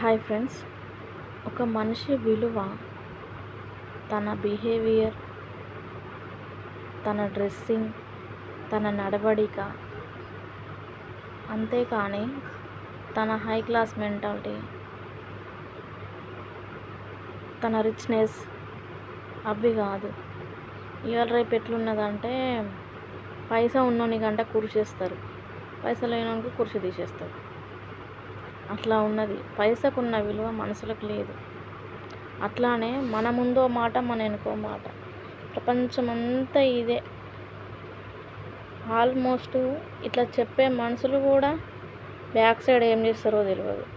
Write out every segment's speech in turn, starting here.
Hi friends, ఒక మనిషి విలువ తన బిహేవియర్, తన డ్రెస్సింగ్, తన నడవడిక, అంతేకాని తన హై క్లాస్ మెంటాలిటీ, తన రిచ్నెస్ అవి కాదు. ఇవాళ రేపు ఎట్లున్నదంటే పైసా ఉన్నోనికంటే కుర్చేస్తారు, పైసలు లేనోనికి కుర్చీ తీసేస్తారు. అట్లా ఉన్నది. పైసకున్న విలువ మనుషులకు లేదు. అట్లానే మన ముందో మాట, మన వెనుకో మాట. ప్రపంచమంతా ఇదే. ఆల్మోస్ట్ ఇట్లా చెప్పే మనుషులు కూడా బ్యాక్ సైడ్ ఏం చేస్తారో తెలియదు.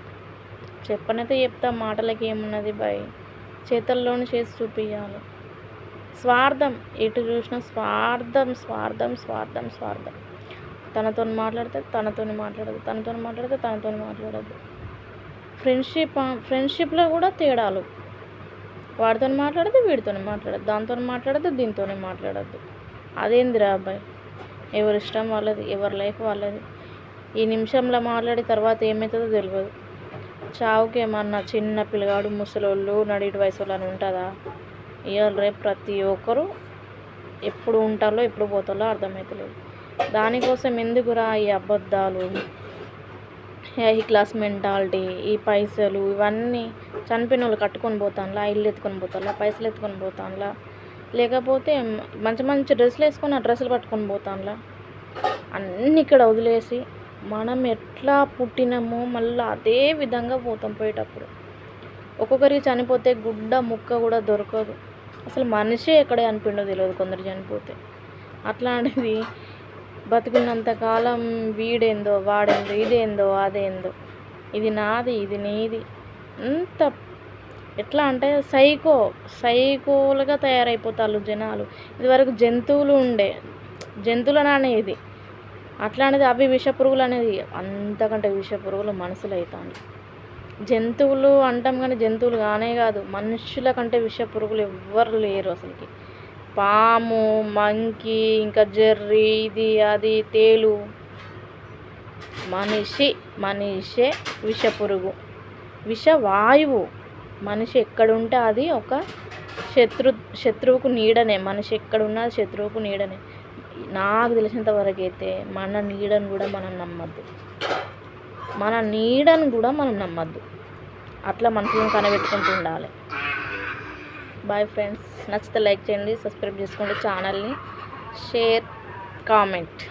చెప్పనైతే చెప్తా, మాటలకి ఏమున్నది బాయ్, చేతల్లోనే చేసి చూపించాలి. స్వార్థం, ఎటు చూసినా స్వార్థం స్వార్థం స్వార్థం స్వార్థం. తనతో మాట్లాడితే తనతోని మాట్లాడదు, తనతో మాట్లాడితే తనతో మాట్లాడదు. ఫ్రెండ్షిప్లో కూడా తేడాలు. వాడితో మాట్లాడితే వీడితో మాట్లాడద్దు, దాంతో మాట్లాడద్దు, దీంతోనే మాట్లాడద్దు. అదేందిరా అబ్బాయి? ఎవరి ఇష్టం వాళ్ళది, ఎవరి లైఫ్ వాళ్ళది. ఈ నిమిషంలో మాట్లాడి తర్వాత ఏమవుతుందో తెలియదు. చావుకి ఏమన్నా చిన్న పిల్లగాడు, ముసలోళ్ళు, నడిటి వయసు అని ఉంటుందా? ఇవాళ రేపు ప్రతి ఒక్కరు ఎప్పుడు ఉంటారో ఎప్పుడు పోతారో అర్థమవుతలేదు. దానికోసం ఎందుకురా ఈ అబద్ధాలు, హై క్లాస్ మెంటాలిటీ, ఈ పైసలు ఇవన్నీ? చనిపోయిన వాళ్ళు కట్టుకొని పోతానులా, ఇల్లు ఎత్తుకొని పోతానులా, పైసలు ఎత్తుకొని పోతానులా, లేకపోతే మంచి మంచి డ్రెస్సులు వేసుకొని ఆ డ్రెస్సులు పట్టుకొని పోతానులా? అన్నీ ఇక్కడ వదిలేసి మనం ఎట్లా పుట్టినామో మళ్ళీ అదే విధంగా పోతాం. పోయేటప్పుడు ఒక్కొక్కరికి చనిపోతే గుడ్డ ముక్క కూడా దొరకదు. అసలు మనిషి ఎక్కడే అనిపిండో తెలియదు కొందరు చనిపోతే. అట్లాంటిది బతుకున్నంతకాలం వీడేందో వాడేందో, ఇదేందో అదేందో, ఇది నాది ఇది నీది, అంత ఎట్లా అంటే సైకోలుగా తయారైపోతారు జనాలు. ఇదివరకు జంతువులు ఉండే, జంతువులను అనేది అట్లాంటిది అవి విషపురుగులు అనేది, అంతకంటే విషపురుగులు మనుషులు అవుతాను. జంతువులు అంటాం కానీ జంతువులు కానే కాదు, మనుషుల కంటే విషపురుగులు ఎవ్వరు లేరు అసలుకి. పాము, మంకీ, ఇంకా జెర్రీ, ఇది అది తేలు, మనిషే విషపురుగు, విషవాయువు. మనిషి ఎక్కడుంటే అది ఒక శత్రువుకు నీడనే. మనిషి ఎక్కడున్నా శత్రువుకు నీడనే. నాకు తెలిసినంత వరకు అయితే మన నీడను కూడా మనం నమ్మద్దు. అట్లా మనుషులను కనబెట్టుకుంటూ ఉండాలి. బాయ్ ఫ్రెండ్స్, నచ్చితే లైక్ చేయండి, సబ్స్క్రైబ్ చేసుకోండి ఛానల్ని, షేర్, కామెంట్.